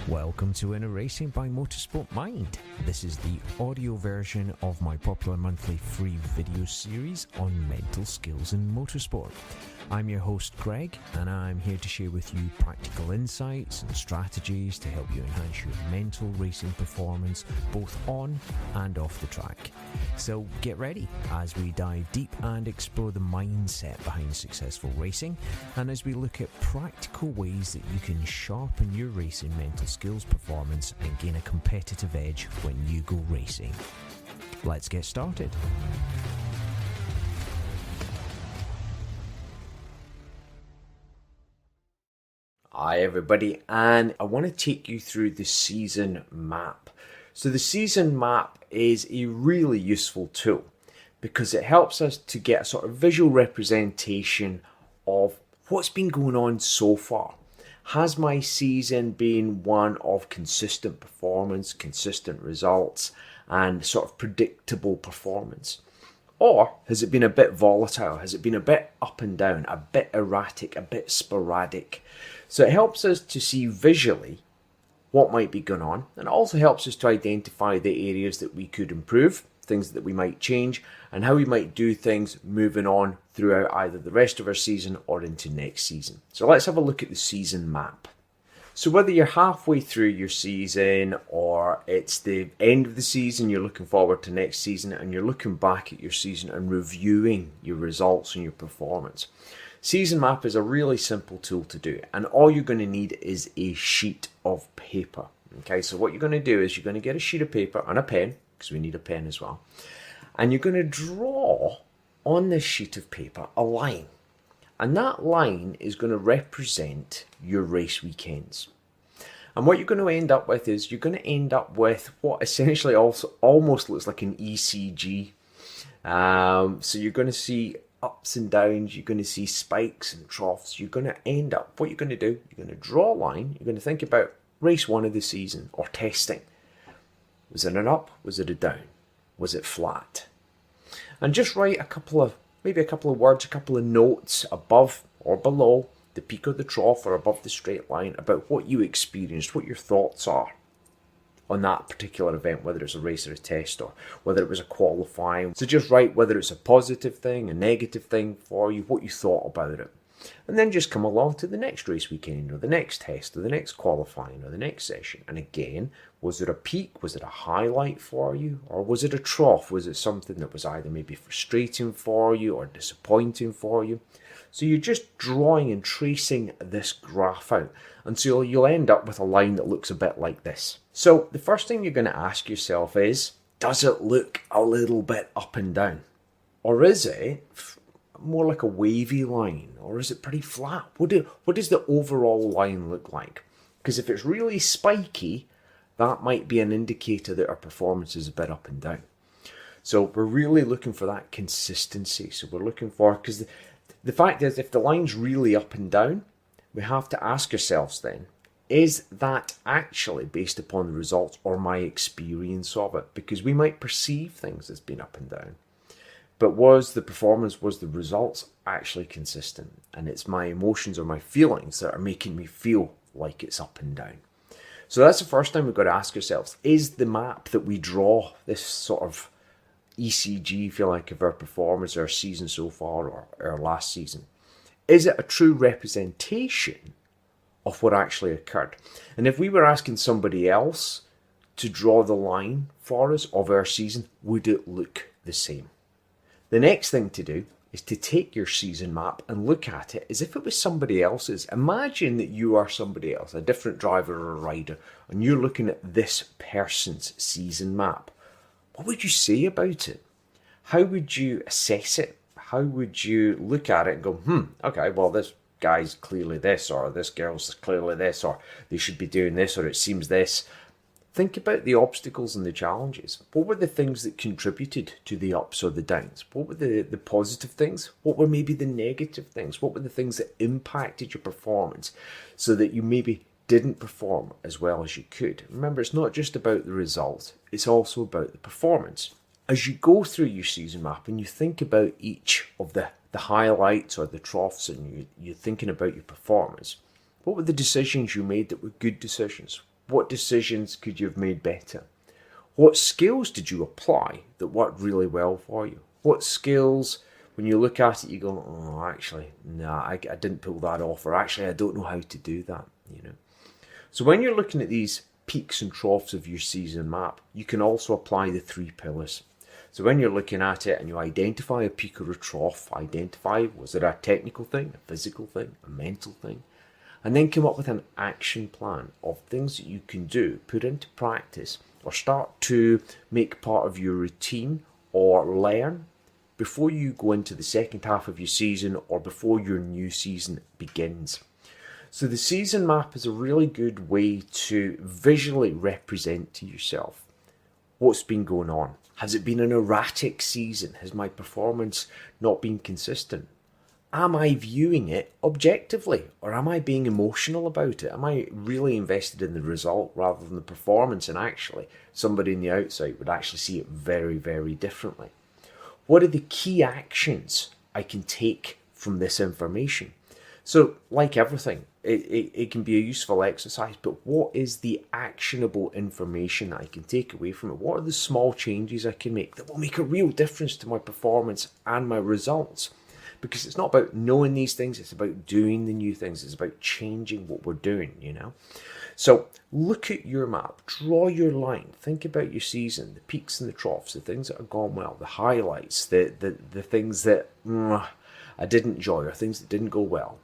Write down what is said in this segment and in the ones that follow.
Welcome to Inner Racing by Motorsport Mind. This is the audio version of my popular monthly free video series on mental skills in motorsport. I'm your host Greg, and I'm here to share with you practical insights and strategies to help you enhance your mental racing performance both on and off the track. So get ready as we dive deep and explore the mindset behind successful racing, and as we look at practical ways that you can sharpen your racing mental skills performance and gain a competitive edge when you go racing. Let's get started. Hi everybody, and I want to take you through the season map. So the season map is a really useful tool because it helps us to get a sort of visual representation of what's been going on so far. Has my season been one of consistent performance, consistent results, and sort of predictable performance? Or has it been a bit volatile? Has it been a bit up and down, a bit erratic, a bit sporadic? So it helps us to see visually what might be going on, and it also helps us to identify the areas that we could improve, things that we might change, and how we might do things moving on throughout either the rest of our season or into next season. So let's have a look at the season map. So whether you're halfway through your season or it's the end of the season, you're looking forward to next season and you're looking back at your season and reviewing your results and your performance. Season map is a really simple tool to do, and all you're going to need is a sheet of paper. Okay, so what you're going to do is you're going to get a sheet of paper and a pen, because we need a pen as well, and you're going to draw on this sheet of paper a line. And that line is going to represent your race weekends. And what you're going to end up with is you're going to end up with what essentially also almost looks like an ECG. So you're going to see ups and downs, you're going to see spikes and troughs. You're going to end up, what you're going to do, you're going to draw a line, you're going to think about race one of the season or testing. Was it an up? Was it a down? Was it flat? And just write maybe a couple of words, a couple of notes above or below the peak or the trough or above the straight line about what you experienced, what your thoughts are on that particular event, whether it's a race or a test or whether it was a qualifying. So just write whether it's a positive thing, a negative thing for you, what you thought about it. And then just come along to the next race weekend or the next test or the next qualifying or the next session. And again, was it a peak? Was it a highlight for you? Or was it a trough? Was it something that was either maybe frustrating for you or disappointing for you? So you're just drawing and tracing this graph out. And so you'll end up with a line that looks a bit like this. So the first thing you're going to ask yourself is, does it look a little bit up and down? Or is it more like a wavy line? Or is it pretty flat? What does the overall line look like? Because if it's really spiky, that might be an indicator that our performance is a bit up and down. So we're really looking for that consistency. So we're looking for, because the fact is, if the line's really up and down, we have to ask ourselves then, is that actually based upon the results or my experience of it? Because we might perceive things as being up and down. But was the results actually consistent? And it's my emotions or my feelings that are making me feel like it's up and down. So that's the first time we've got to ask ourselves, is the map that we draw, this sort of ECG, if you like, of our performance, our season so far, or our last season, is it a true representation of what actually occurred? And if we were asking somebody else to draw the line for us of our season, would it look the same? The next thing to do is to take your season map and look at it as if it was somebody else's. Imagine that you are somebody else, a different driver or a rider, and you're looking at this person's season map. What would you say about it? How would you assess it? How would you look at it and go, okay, well, this guy's clearly this, or this girl's clearly this, or they should be doing this, or it seems this. Think about the obstacles and the challenges. What were the things that contributed to the ups or the downs? What were the positive things? What were maybe the negative things? What were the things that impacted your performance so that you maybe didn't perform as well as you could? Remember, it's not just about the result, it's also about the performance. As you go through your season map and you think about each of the highlights or the troughs, and you're thinking about your performance, what were the decisions you made that were good decisions? What decisions could you have made better? What skills did you apply that worked really well for you? What skills, when you look at it, you go, oh, actually, I didn't pull that off, or actually, I don't know how to do that, So when you're looking at these peaks and troughs of your season map, you can also apply the 3 pillars. So when you're looking at it and you identify a peak or a trough, was it a technical thing, a physical thing, a mental thing? And then come up with an action plan of things that you can do, put into practice, or start to make part of your routine or learn before you go into the second half of your season or before your new season begins. So the season map is a really good way to visually represent to yourself what's been going on. Has it been an erratic season? Has my performance not been consistent? Am I viewing it objectively, or am I being emotional about it? Am I really invested in the result rather than the performance? And actually, somebody on the outside would actually see it very, very differently. What are the key actions I can take from this information? So, like everything, it can be a useful exercise, but what is the actionable information that I can take away from it? What are the small changes I can make that will make a real difference to my performance and my results? Because it's not about knowing these things, it's about doing the new things. It's about changing what we're doing, So look at your map, draw your line, think about your season, the peaks and the troughs, the things that have gone well, the highlights, the things that I didn't enjoy or things that didn't go well.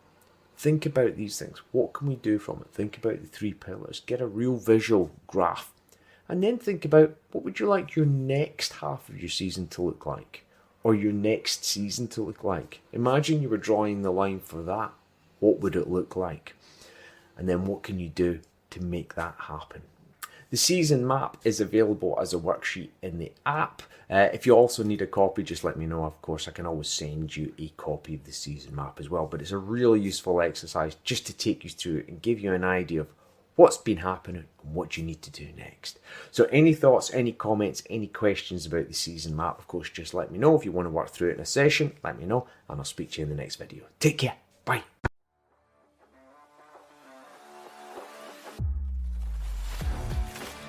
Think about these things. What can we do from it? Think about the 3 pillars. Get a real visual graph. And then think about what would you like your next half of your season to look like? Or your next season to look like? Imagine you were drawing the line for that. What would it look like? And then what can you do to make that happen? The season map is available as a worksheet in the app. If you also need a copy, just let me know. Of course, I can always send you a copy of the season map as well. But it's a really useful exercise just to take you through it and give you an idea of what's been happening and what you need to do next. So any thoughts, any comments, any questions about the season map, of course, just let me know. If you want to work through it in a session, let me know, and I'll speak to you in the next video. Take care. Bye.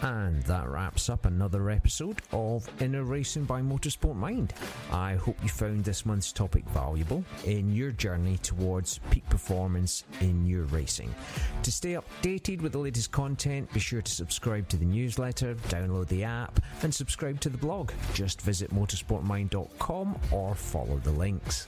And that wraps up another episode of Inner Racing by Motorsport Mind. I hope you found this month's topic valuable in your journey towards peak performance in your racing. To stay updated with the latest content, be sure to subscribe to the newsletter, download the app, and subscribe to the blog. Just visit motorsportmind.com or follow the links.